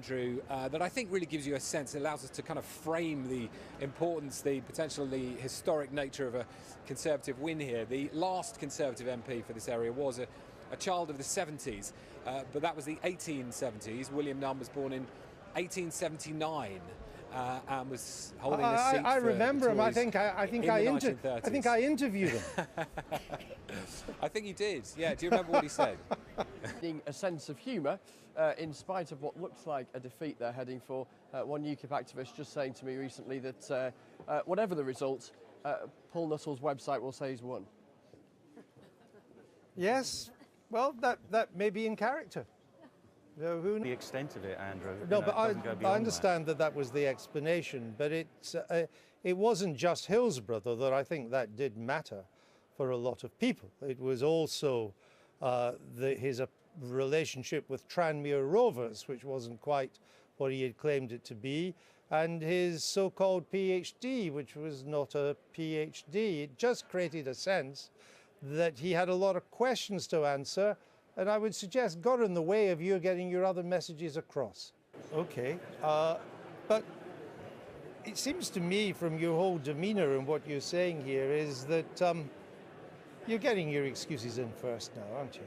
Andrew, that I think really gives you a sense, allows us to kind of frame the importance, the potentially historic nature of a Conservative win here. The last Conservative MP for this area was a child of the 70s, but that was the 1870s. William Nunn was born in 1879 and was holding this seat. I remember him. I think I interviewed him. I think you did. Yeah. Do you remember what he said? A sense of humour, in spite of what looks like a defeat they're heading for. One UKIP activist just saying to me recently that whatever the result, Paul Nuttall's website will say he's won. Yes. Well, that may be in character. The extent of it, Andrew. No, but I understand that was the explanation. But it wasn't just Hillsborough, though, that I think that did matter for a lot of people. It was also his relationship with Tranmere Rovers, which wasn't quite what he had claimed it to be, and his so-called PhD, which was not a PhD. It just created a sense that he had a lot of questions to answer, and I would suggest got in the way of you getting your other messages across. Okay, but it seems to me from your whole demeanour and what you're saying here is that you're getting your excuses in first now, aren't you?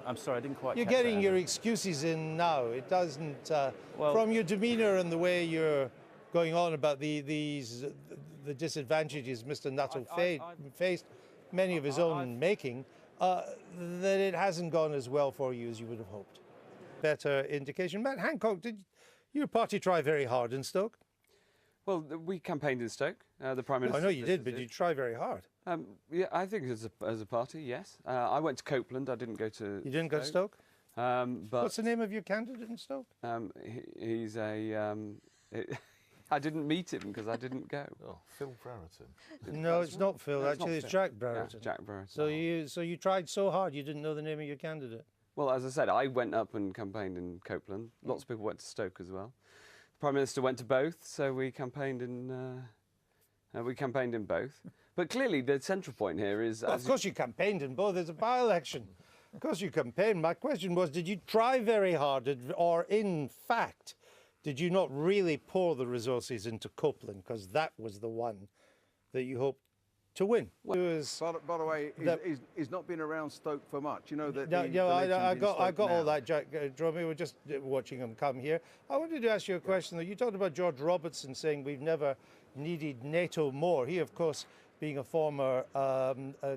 I'm sorry, I didn't quite You're catch getting that. your excuses in now. It doesn't, from your demeanour and the way you're going on about the disadvantages Mr. Nuttall faced, many of his own making, that it hasn't gone as well for you as you would have hoped. Better indication. Matt Hancock, did your party try very hard in Stoke? Well, we campaigned in Stoke. The Prime Minister. I know you did, but you try very hard. Yeah, I think as a party, yes. I went to Copeland. I didn't go to. You didn't go to Stoke? But what's the name of your candidate in Stoke? He's a. I didn't meet him because I didn't go. Oh, Phil Brereton. No, it's not Phil. No, actually, it's Jack Brereton. Yeah, Jack Brereton. So you tried so hard you didn't know the name of your candidate. Well, as I said, I went up and campaigned in Copeland. Lots of people went to Stoke as well. The Prime Minister went to both, so we campaigned in both. But clearly, the central point here is... Well, of course you campaigned in both. There's a by-election. Of course you campaigned. My question was, did you try very hard, or in fact, did you not really pour the resources into Copeland? Because that was the one that you hoped to win. By the way, he's not been around Stoke for much. You know that. I got all that, Jack Dromey. We're just watching him come here. I wanted to ask you a question, though. You talked about George Robertson saying we've never needed NATO more. He, of course, being a former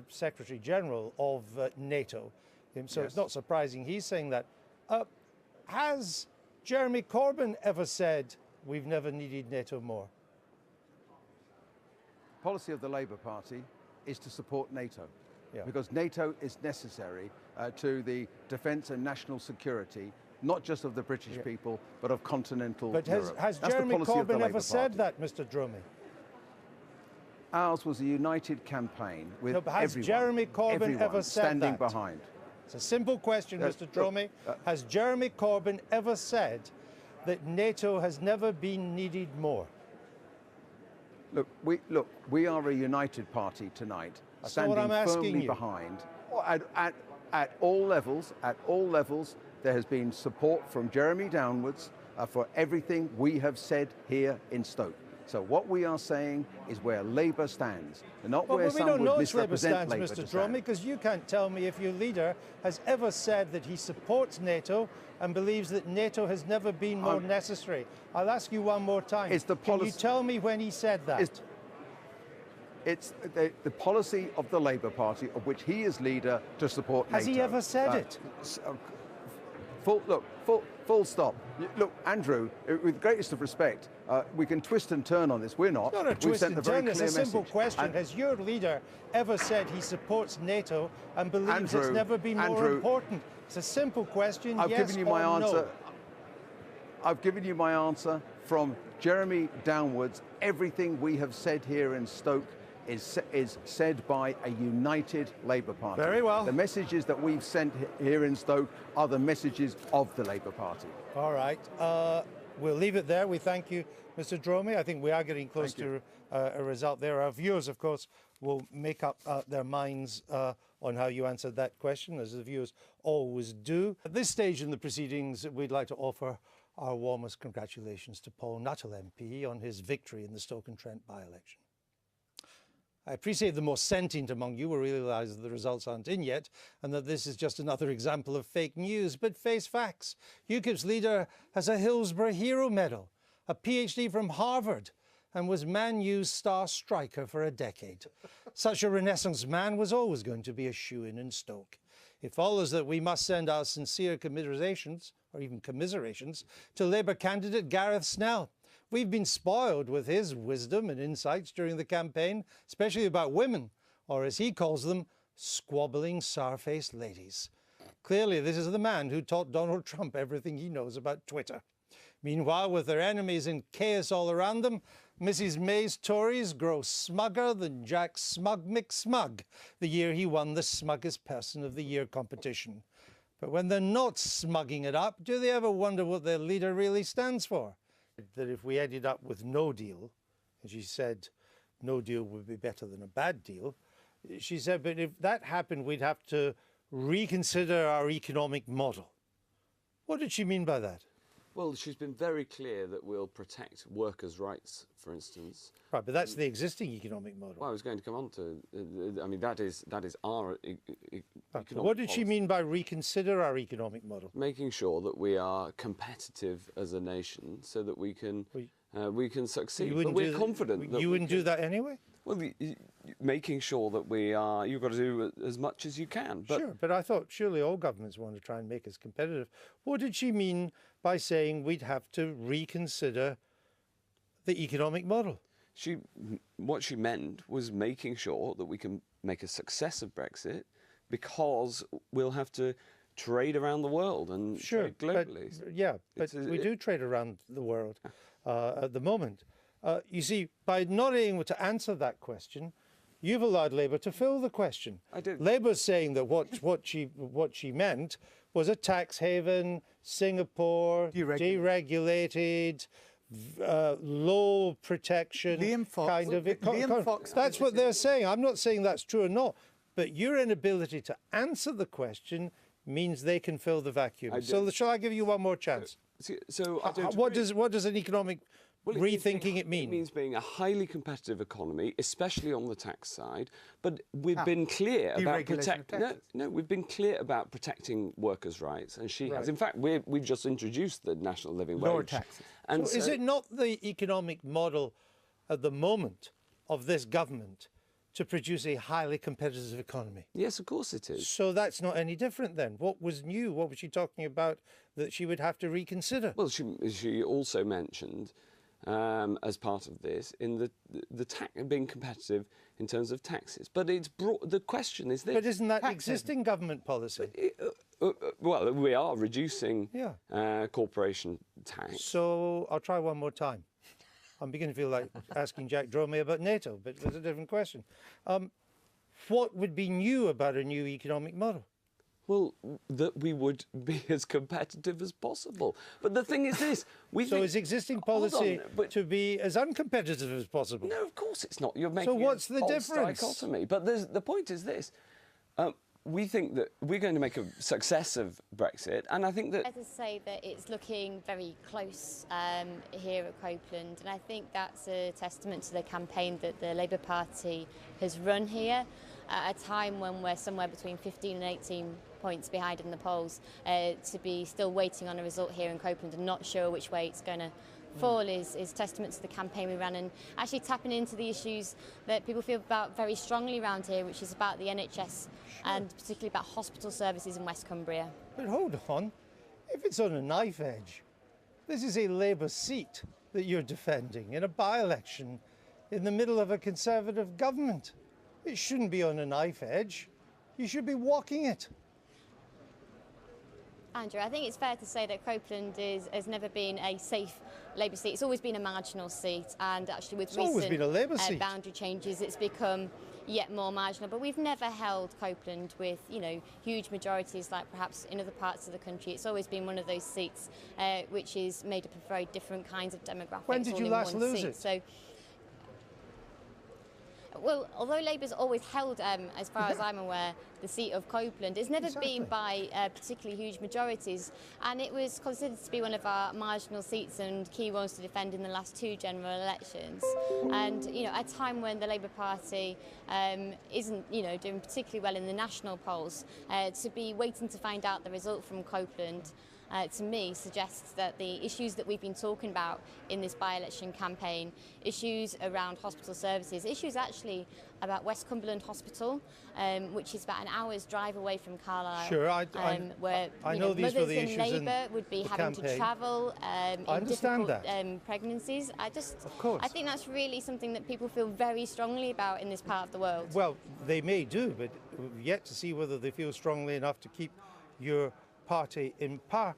Secretary General of NATO, so yes. It's not surprising he's saying that. Has Jeremy Corbyn ever said we've never needed NATO more? Policy of the Labour Party is to support NATO, because NATO is necessary to the defence and national security, not just of the British people, but of continental Europe. But has Jeremy Corbyn ever said that, Mr. Dromey? Ours was a united campaign with has Jeremy Corbyn ever said standing behind. It's a simple question, Mr. Dromey. Has Jeremy Corbyn ever said that NATO has never been needed more? Look, we are a united party tonight, standing firmly behind. At all levels, there has been support from Jeremy downwards for everything we have said here in Stoke. So what we are saying is where Labour stands, and not where some would misrepresent Labour to stand. Mr. Dromey, because you can't tell me if your leader has ever said that he supports NATO and believes that NATO has never been more necessary. I'll ask you one more time. Can you tell me when he said that? It's the policy of the Labour Party, of which he is leader, to support NATO. Has he ever said it? Full stop. Look, Andrew, with the greatest of respect, we can twist and turn on this. We're not. It's not a twist and turn. It's a simple question. Has your leader ever said he supports NATO and believes it's never been more important? It's a simple question. I've given you my answer. I've given you my answer. From Jeremy downwards, everything we have said here in Stoke is said by a united Labour Party. Very well. The messages that we've sent here in Stoke are the messages of the Labour Party. All right. We'll leave it there. We thank you, Mr. Dromey. I think we are getting close to a result there. Our viewers, of course, will make up their minds on how you answered that question, as the viewers always do. At this stage in the proceedings, we'd like to offer our warmest congratulations to Paul Nuttall MP on his victory in the Stoke-on-Trent by-election. I appreciate the more sentient among you will realise that the results aren't in yet and that this is just another example of fake news, but face facts. UKIP's leader has a Hillsborough Hero Medal, a PhD from Harvard, and was Man U's star striker for a decade. Such a Renaissance man was always going to be a shoo-in in Stoke. It follows that we must send our sincere commiserations, or even commiserations, to Labour candidate Gareth Snell. We've been spoiled with his wisdom and insights during the campaign, especially about women, or as he calls them, squabbling sour-faced ladies. Clearly, this is the man who taught Donald Trump everything he knows about Twitter. Meanwhile, with their enemies in chaos all around them, Mrs May's Tories grow smugger than Jack Smug McSmug the year he won the Smuggest Person of the Year competition. But when they're not smugging it up, do they ever wonder what their leader really stands for? That if we ended up with no deal, and she said no deal would be better than a bad deal, she said, but if that happened, we'd have to reconsider our economic model. What did she mean by that? Well, she's been very clear that we'll protect workers' rights, for instance. Right, but that's the existing economic model. Well, I was going to come on to, I mean, that is our economic What did she policy. mean by reconsider our economic model? Making sure that we are competitive as a nation so that we can succeed. But we're confident that you wouldn't do that anyway? Well, making sure that we are, you've got to do as much as you can. But sure, but I thought surely all governments want to try and make us competitive. What did she mean by saying we'd have to reconsider the economic model? What she meant was making sure that we can make a success of Brexit, because we'll have to trade around the world and trade globally. But we do trade around the world at the moment. You see, by not being able to answer that question, you've allowed Labour to fill the question. I did. Labour's saying that what she meant was a tax haven, Singapore, deregulated, low protection kind of economy. That's what they're saying. I'm not saying that's true or not, but your inability to answer the question means they can fill the vacuum. So shall I give you one more chance? What does an economic rethinking it mean? It means being a highly competitive economy, especially on the tax side. But we've been clear about we've been clear about protecting workers' rights, and she has. In fact, we've just introduced the national living wage. Lower taxes. And so is it not the economic model at the moment of this government to produce a highly competitive economy? Yes, of course it is. So that's not any different then. What was new? What was she talking about that she would have to reconsider? Well, she also mentioned, as part of this, in being competitive in terms of taxes. But it's the question is this. But isn't that existing government policy? Well, we are reducing corporation tax. So I'll try one more time. I'm beginning to feel like asking Jack Dromey about NATO, but it's a different question. What would be new about a new economic model? Well, that we would be as competitive as possible. But the thing is this. Is existing policy to be as uncompetitive as possible? No, of course it's not. You're making what's the difference? Dichotomy. But the point is this. We think that we're going to make a success of Brexit, and I think that... Let us say that it's looking very close here at Copeland, and I think that's a testament to the campaign that the Labour Party has run here at a time when we're somewhere between 15 and 18 points behind in the polls. To be still waiting on a result here in Copeland and not sure which way it's going to fall is testament to the campaign we ran, and actually tapping into the issues that people feel about very strongly around here, which is about the NHS and particularly about hospital services in West Cumbria. But hold on, if it's on a knife edge, this is a Labour seat that you're defending in a by-election in the middle of a Conservative government. It shouldn't be on a knife edge. You should be walking it. Andrew, I think it's fair to say that Copeland has never been a safe Labour seat. It's always been a marginal seat, and actually with recent boundary changes it's become yet more marginal. But we've never held Copeland with, huge majorities like perhaps in other parts of the country. It's always been one of those seats which is made up of very different kinds of demographics. When did you last lose it? So Well, although Labour's always held, as far as I'm aware, the seat of Copeland, it's never been by particularly huge majorities, and it was considered to be one of our marginal seats and key ones to defend in the last 2 general elections. And, you know, at a time when the Labour Party isn't, you know, doing particularly well in the national polls, to be waiting to find out the result from Copeland, to me, suggests that the issues that we've been talking about in this by-election campaign, issues around hospital services, issues actually about West Cumberland Hospital, which is about an hour's drive away from Carlisle, sure, where I know these were the issues mothers in Labour would be having to travel in difficult pregnancies. I think that's really something that people feel very strongly about in this part of the world. Well, they may do, but we've yet to see whether they feel strongly enough to keep your party in power.